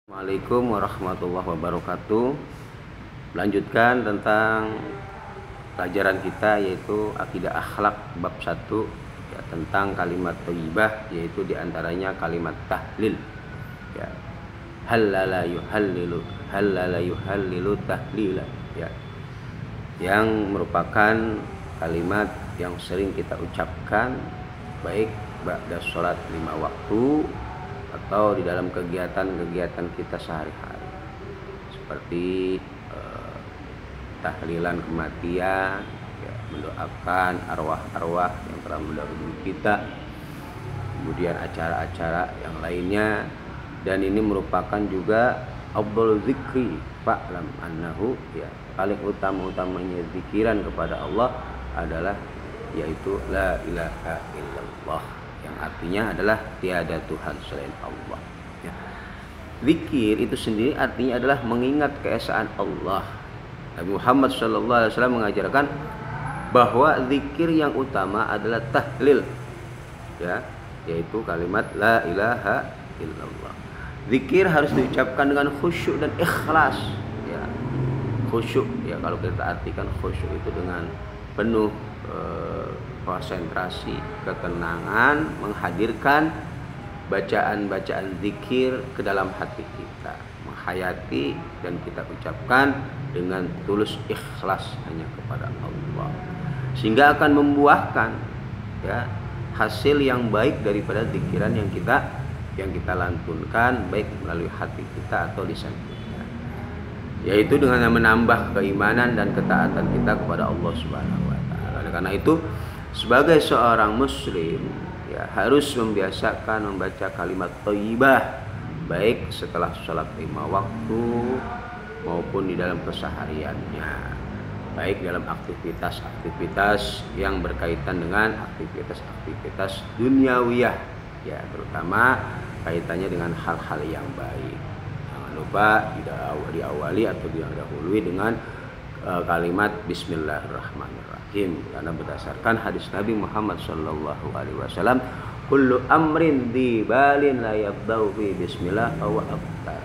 Assalamualaikum warahmatullahi wabarakatuh. Lanjutkan tentang pelajaran kita yaitu akidah akhlak bab 1 ya, tentang kalimat thayyibah, yaitu diantaranya kalimat tahlil ya. Halala yuhallilu tahlila ya, yang merupakan kalimat yang sering kita ucapkan baik ba'da sholat 5 waktu atau di dalam kegiatan-kegiatan kita sehari-hari, seperti tahlilan kematian ya, mendoakan arwah-arwah yang telah mendahului kita, kemudian acara-acara yang lainnya. Dan ini merupakan juga afdhalul zikri fa'lam annahu ya, paling utama-utamanya zikiran kepada Allah adalah yaitu la ilaha illallah, yang artinya adalah tiada Tuhan selain Allah ya. Zikir itu sendiri artinya adalah mengingat keesaan Allah. Nabi Muhammad SAW mengajarkan bahwa zikir yang utama adalah tahlil ya, yaitu kalimat la ilaha illallah. Zikir harus diucapkan dengan khusyuk dan ikhlas ya. Khusyuk ya, kalau kita artikan khusyuk itu dengan penuh konsentrasi, ketenangan, menghadirkan bacaan-bacaan zikir ke dalam hati kita, menghayati dan kita ucapkan dengan tulus ikhlas hanya kepada Allah, sehingga akan membuahkan ya hasil yang baik daripada zikiran yang kita lantunkan baik melalui hati kita atau lisan kita, yaitu dengan menambah keimanan dan ketaatan kita kepada Allah Subhanahu wa taala. Karena itu sebagai seorang muslim ya, harus membiasakan membaca kalimat thayyibah baik setelah sholat 5 waktu maupun di dalam kesehariannya, baik dalam aktivitas-aktivitas yang berkaitan dengan aktivitas-aktivitas duniawiyah ya, terutama kaitannya dengan hal-hal yang baik. Jangan lupa diawali atau didahului dengan kalimat Bismillahirrahmanirrahim, karena berdasarkan hadis Nabi Muhammad SAW, kullu amrin dibalin la yabda'u bi bismillah aw abtar.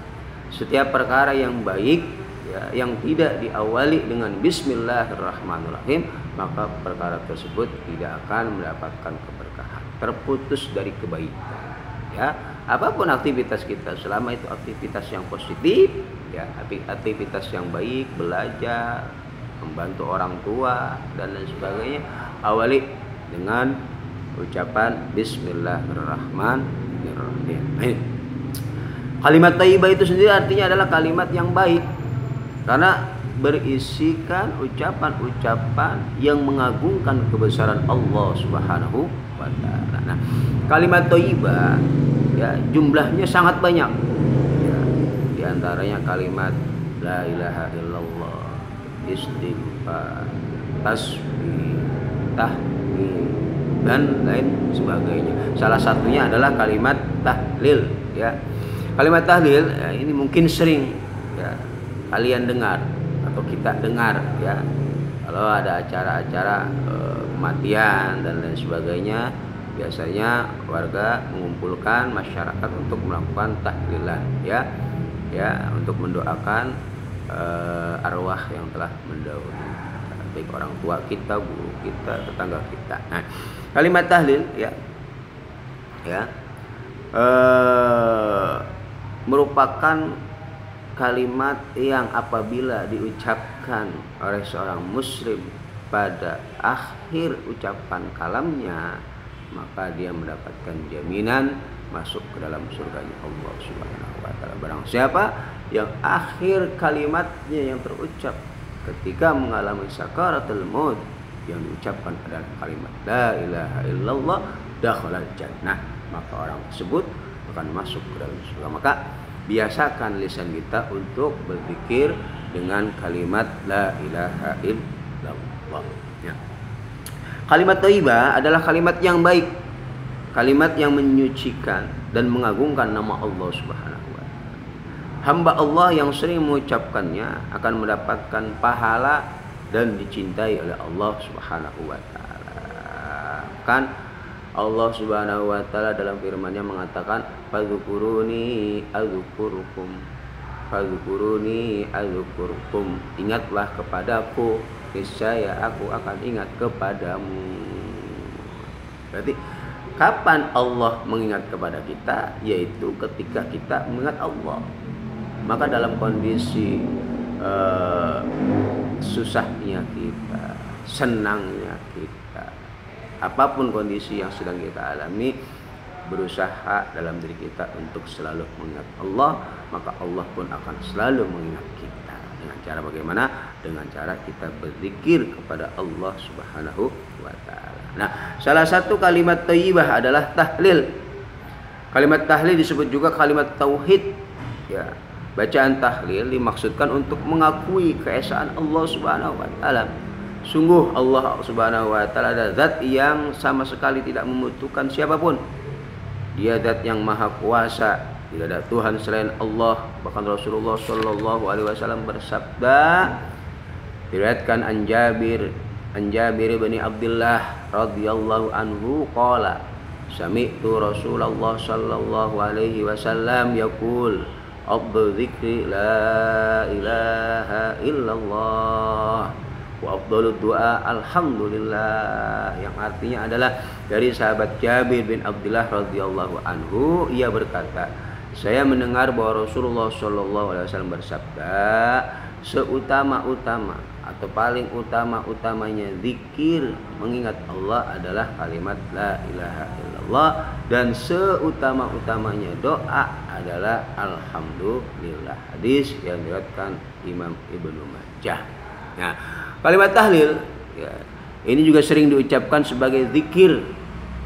Setiap perkara yang baik ya, yang tidak diawali dengan Bismillahirrahmanirrahim, maka perkara tersebut tidak akan mendapatkan keberkahan, terputus dari kebaikan ya. Apapun aktivitas kita, selama itu aktivitas yang positif ya, aktivitas yang baik, belajar, membantu orang tua dan lain sebagainya, awali dengan ucapan Bismillahirrahmanirrahim. Kalimat thayyibah itu sendiri artinya adalah kalimat yang baik, karena berisikan ucapan-ucapan yang mengagungkan kebesaran Allah Subhanahu wa taala. Nah, kalimat thayyibah ya, jumlahnya sangat banyak ya, di antaranya kalimat la ilaha illallah, istighfar, tasbih, tahmid dan lain sebagainya. Salah satunya adalah kalimat tahlil ya. Kalimat tahlil ya, ini mungkin sering ya kalian dengar atau kita dengar ya, kalau ada acara-acara kematian dan lain sebagainya, biasanya warga mengumpulkan masyarakat untuk melakukan tahlilan ya, untuk mendoakan arwah yang telah mendahului, baik orang tua kita, guru kita, tetangga kita. Nah, kalimat tahlil ya merupakan kalimat yang apabila diucapkan oleh seorang muslim pada akhir ucapan kalamnya, maka dia mendapatkan jaminan masuk ke dalam surganya Allah Subhanahu wa taala. Barang siapa yang akhir kalimatnya yang terucap ketika mengalami sakaratul maut yang diucapkan adalah kalimat la ilaha illallah dakhalal jannah, maka orang tersebut akan masuk ke dalam surga. Maka biasakan lisan kita untuk berzikir dengan kalimat la ilaha illallah ya. Kalimat thayyibah adalah kalimat yang baik, kalimat yang menyucikan dan mengagungkan nama Allah Subhanahu wa taala. Hamba Allah yang sering mengucapkannya akan mendapatkan pahala dan dicintai oleh Allah Subhanahu wa taala. Kan Allah Subhanahu wa taala dalam firman-Nya mengatakan fadzukuruni adzkurukum. Fadzukuruni adzkurukum. Ingatlah kepadaku, niscaya aku akan ingat kepadamu. Berarti kapan Allah mengingat kepada kita? Yaitu ketika kita mengingat Allah. Maka dalam kondisi susahnya kita, senangnya kita, apapun kondisi yang sedang kita alami, berusaha dalam diri kita untuk selalu mengingat Allah, maka Allah pun akan selalu mengingat kita. Dengan cara bagaimana? Dengan cara kita berzikir kepada Allah Subhanahu wa taala. Nah, salah satu kalimat thayyibah adalah tahlil. Kalimat tahlil disebut juga kalimat tauhid. Ya, bacaan tahlil dimaksudkan untuk mengakui keesaan Allah Subhanahu wa taala. Sungguh Allah Subhanahu wa taala adalah zat yang sama sekali tidak membutuhkan siapapun. Dia zat yang maha kuasa, tidak ada Tuhan selain Allah. Bahkan Rasulullah sallallahu alaihi wasallam bersabda, diriwayatkan an Jabir bin Abdullah radhiyallahu anhu qala sami'tu Rasulullah sallallahu alaihi wasallam yaqul afdhalu dzikri la ilaha illallah wa afdhalu du'a alhamdulillah, yang artinya adalah dari sahabat Jabir bin Abdullah radhiyallahu anhu, ia berkata, saya mendengar bahwa Rasulullah sallallahu alaihi wasallam bersabda, seutama-utama atau paling utama-utamanya zikir mengingat Allah adalah kalimat la ilaha illallah, dan seutama-utamanya doa adalah alhamdulillah. Hadis yang diriwayatkan Imam Ibnu Majah. Nah, kalimat tahlil ya, ini juga sering diucapkan sebagai zikir.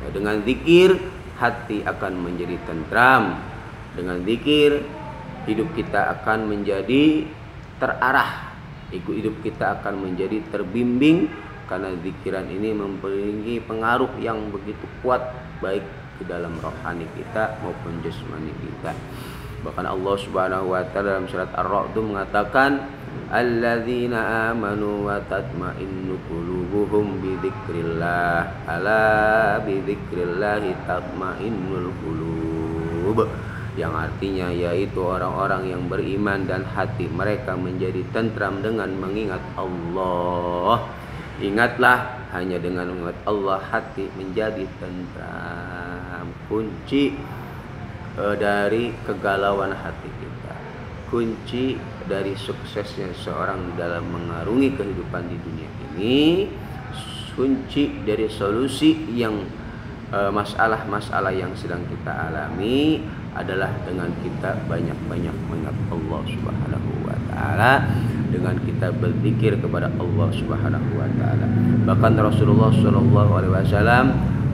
Ya, dengan zikir hati akan menjadi tentram. Dengan zikir hidup kita akan menjadi terarah. Hidup kita akan menjadi terbimbing, karena zikiran ini memiliki pengaruh yang begitu kuat baik ke dalam rohani kita maupun jasmani kita. Bahkan Allah Subhanahu wa taala dalam surat Ar-Ra'd mengatakan, alladzina amanu wa tatma'innu qulubuhum bi dzikrillah, ala bi dzikrillah tatma'innul qulub, yang artinya yaitu orang-orang yang beriman dan hati mereka menjadi tentram dengan mengingat Allah. Ingatlah, hanya dengan mengingat Allah hati menjadi tentram. Kunci dari kegalauan hati kita, kunci dari suksesnya seorang dalam mengarungi kehidupan di dunia ini, kunci dari solusi yang masalah-masalah yang sedang kita alami adalah dengan kita banyak-banyak mengingat Allah Subhanahu wa taala, dengan kita berzikir kepada Allah Subhanahu wa taala. Bahkan Rasulullah sallallahu alaihi wasallam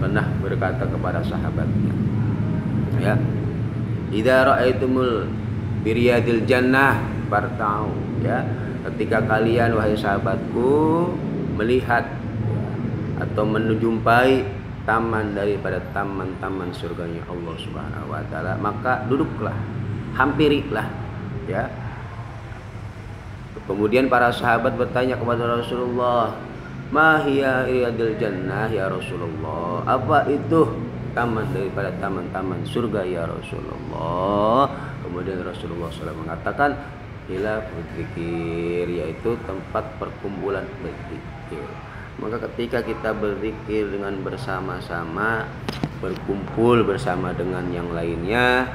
pernah berkata kepada sahabatnya, ya, idza ra'aitumul biryadil jannah farta'u, ya, ketika kalian wahai sahabatku melihat atau menjumpai taman daripada taman-taman surganya Allah Subhanahu wa taala, maka duduklah, hampirilah, ya. Kemudian para sahabat bertanya kepada Rasulullah, ma hiya riyadul jannah ya Rasulullah, apa itu taman daripada taman-taman surga ya Rasulullah? Kemudian Rasulullah SAW mengatakan, ila berzikir, yaitu tempat perkumpulan berzikir. Maka ketika kita berzikir dengan bersama-sama, berkumpul bersama dengan yang lainnya,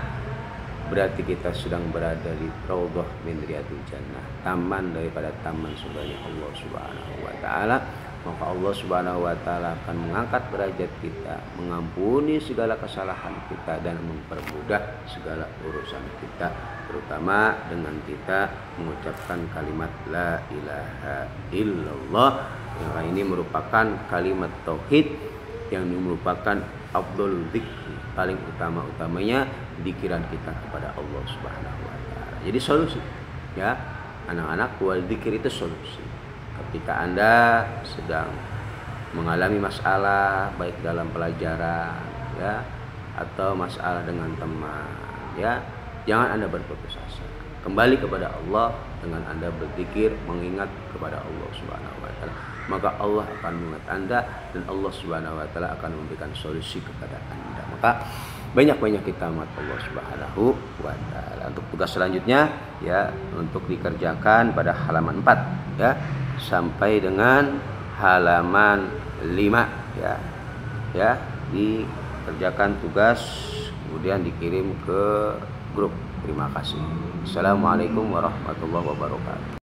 berarti kita sedang berada di raudhah min riyadil jannah, taman daripada taman surganya Allah Subhanahu wa taala. Maka Allah Subhanahu wa taala akan mengangkat derajat kita, mengampuni segala kesalahan kita, dan mempermudah segala urusan kita, terutama dengan kita mengucapkan kalimat la ilaha illallah. Yang ini merupakan kalimat tauhid yang merupakan afdhalul dzikri, paling utama-utamanya zikiran kita kepada Allah Subhanahu wa taala. Jadi solusi, ya anak-anak, wal dzikir itu solusi. Ketika Anda sedang mengalami masalah baik dalam pelajaran, ya, atau masalah dengan teman, ya, jangan Anda berputus asa. Kembali kepada Allah dengan Anda berzikir, mengingat kepada Allah Subhanahu wa taala. maka Allah akan mengingat Anda dan Allah Subhanahu wa taala akan memberikan solusi kepada Anda. Maka banyak-banyak kita amat Allah Subhanahu wa taala. Untuk tugas selanjutnya ya, untuk dikerjakan pada halaman 4 ya sampai dengan halaman 5 ya. Ya, dikerjakan tugas kemudian dikirim ke grup. Terima kasih. Assalamualaikum warahmatullahi wabarakatuh.